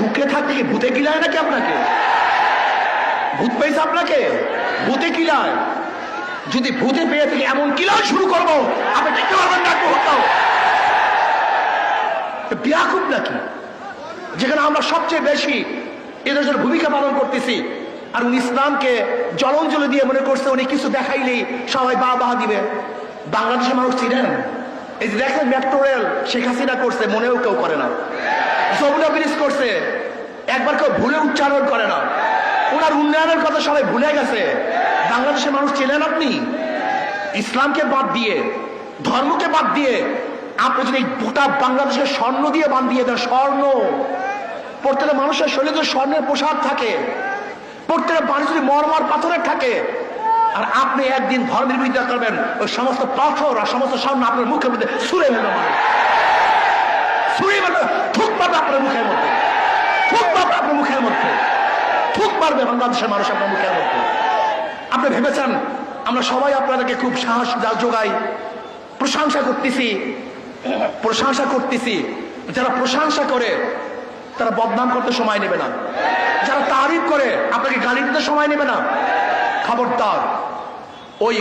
বুকে থাকতে কি ভূতে কিলায় নাকি আপনাকে? ভূত পেয়েছে আপনাকে? ভূতে কিলায়? যদি ভূতে পেয়ে থেকে এমন কিলায় শুরু করবো, আপনি দেখতে পারবেন না বিয়াকুব নাকি, যেখানে আমরা সবচেয়ে বেশি এদেশের ভূমিকা পালন করতেছি, আর উনি ইসলামকে জলঞ্জলি দিয়ে মনে করছে উনি কিছু দেখাইলেই সবাই বাহ দিবে। বাংলাদেশের মানুষ ছিলেন, এই যে দেখেন মেট্রো রেল শেখ হাসিনা করছে, মনেও কেউ করে না। যমুনা ব্রিজ করছে, একবার কেউ ভুলে উচ্চারণ করে না। ওনার উন্নয়নের কথা সবাই ভুলে গেছে। বাংলাদেশের মানুষ ছিলেন আপনি? ইসলামকে বাদ দিয়ে, ধর্মকে বাদ দিয়ে আপনি যদি গোটা বাংলাদেশকে স্বর্ণ দিয়ে বান্ধিয়ে দেন, স্বর্ণ, প্রত্যেকটা মানুষের শরীরে যদি স্বর্ণের পোশাক থাকে, প্রত্যেকটা বাড়ি যদি মরমর পাথরের থাকে, আর আপনি একদিন ধর্মের বিরোধিতা করবেন, ওই সমস্ত পাথর আর সমস্ত স্বর্ণ আপনার মুখের মধ্যে ছুঁড়ে ফেলবে, ছুঁড়ে ফেলবে, থুক মারবে আপনার মুখের মধ্যে, থুক মারবে আপনার মুখের মধ্যে, থুক মারবে বাংলাদেশের মানুষ আপনার মুখের মধ্যে। আপনি ভেবেছেন আমরা সবাই আপনাদেরকে খুব সাহস যোগাই, প্রশংসা করতেছি। যারা প্রশংসা করে তারা বদনাম করতে সময় নেবে না, যারা তারিফ করে আপনাকে গালি দিতে সময় নেবে না। খবরদার, ওই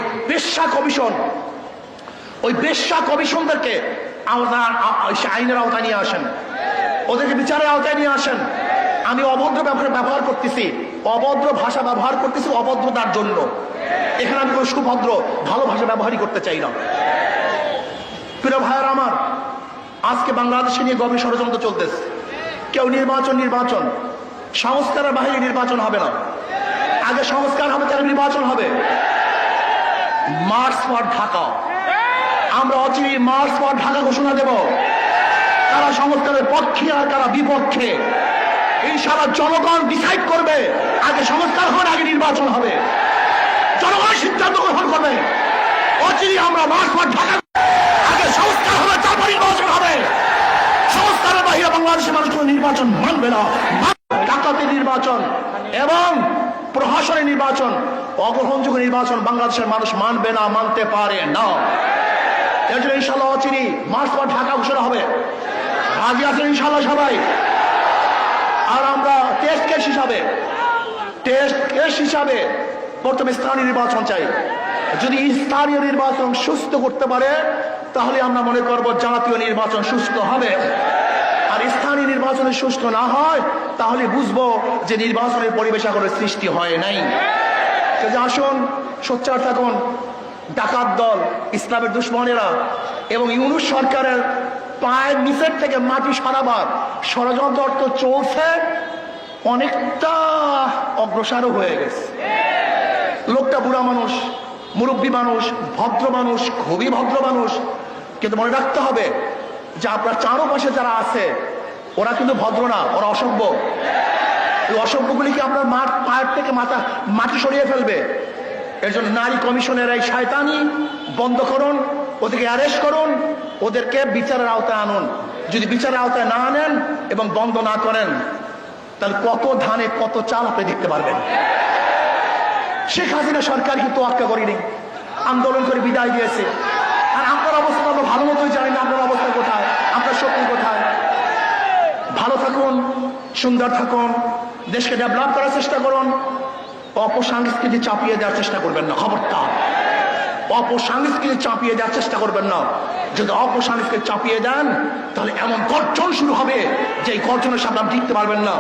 বেশ্যা কমিশনদেরকে আইনের আওতায় নিয়ে আসেন, ওদেরকে বিচারের আওতায় নিয়ে আসেন। আমি অভদ্র ব্যবহার করতেছি, অভদ্র ভাষা ব্যবহার করতেছি অভদ্রতার জন্য। এখানে আমি কোনো সুভদ্র ভালো ভাষা ব্যবহারই করতে চাই না। প্রিয় ভাইয়েরা আমার, আজকে বাংলাদেশে নিয়ে গভীর ষড়যন্ত্র চলতেছে। কেউ নির্বাচন, সংস্কারের বাহিরে নির্বাচন হবে না, আগে সংস্কার হবে তাহলে নির্বাচন হবে। মার্চ ফর ঢাকা, আমরা অচিরে মার্চ ফর ঢাকা ঘোষণা দেব। কারা সংস্কারের পক্ষে আর কারা বিপক্ষে, ইনশাআল্লাহ জনগণ ডিসাইড করবে। আগে সংস্কার হবে, আগে নির্বাচন হবে, জনগণ সিদ্ধান্ত গ্রহণ করবে। অচিরে আমরা মার্চ ফর ঢাকা, আগে সংস্কার হবে তারপর নির্বাচন হবে। সংস্কারের বাহিরে বাংলাদেশের মানুষ কোনো নির্বাচন মানবে না। ডাকাতি নির্বাচন এবং প্রহসনের নির্বাচন, অগ্রহণযোগ্য নির্বাচন বাংলাদেশের মানুষ মানবে না, মানতে পারে না। এর জন্য ইনশাআল্লাহ অচিরে মার্চ ফর ঢাকা ঘোষণা হবে। রাজি আছেন ইনশাআল্লাহ সবাই? আর আমরা টেস্ট কেস হিসাবে প্রথমে স্থানীয় নির্বাচন চাই। যদি স্থানীয় নির্বাচন সুস্থ করতে পারে তাহলে আমরা মনে করব জাতীয় নির্বাচন সুস্থ হবে। আর স্থানীয় নির্বাচনে সুস্থ না হয় তাহলে বুঝবো যে নির্বাচনের পরিবেশ এখনো সৃষ্টি হয় নাই। আসুন সোচ্চার থাকুন। ডাকাত দল, ইসলামের দুশ্মনেরা এবং ইউনূস সরকারের পায়ের নিচের থেকে মাটি সরাবার ষড়যন্ত্র চলছে, অনেকটা অগ্রসরও হয়ে গেছে। লোকটা বুড়া মানুষ, মুরব্বী মানুষ, ভদ্র মানুষ, খুবই ভদ্র মানুষ, কিন্তু মনে রাখতে হবে যে আপনার চারপাশে যারা আছে ওরা কিন্তু ভদ্র না, ওরা অসভ্য। এই অসভ্যগুলিকে আপনার পায়ের থেকে মাটি সরিয়ে ফেলবে। এর জন্য নারী কমিশনের এই শয়তানি বন্ধ করুন, ওদেরকে অ্যারেস্ট করুন, ওদেরকে বিচারের আওতায় আনুন। যদি বিচারের আওতায় না আনেন এবং বন্ধ না করেন তাহলে কত ধানে কত চাল আপনি দেখতে পারবেন। শেখ হাসিনা সরকার কিন্তু তোয়াক্কা করেনি, আন্দোলন করে বিদায় দিয়েছে। আর আপনার অবস্থা আমরা ভালো মতোই জানি না আপনার অবস্থা কোথায়, আপনার শক্তি কোথায়। ভালো থাকুন, সুন্দর থাকুন, দেশকে ডেভেলপ করার চেষ্টা করুন। অপসংস্কৃতি চাপিয়ে দেওয়ার চেষ্টা করবেন না, খবরদার। অপসংস্কৃতি চাপিয়ে দেওয়ার চেষ্টা করবেন না। যদি অপসংস্কৃতি চাপিয়ে দেন তাহলে এমন গর্জন শুরু হবে যে এই গর্জনের সামনে আপনি টিকতে পারবেন না।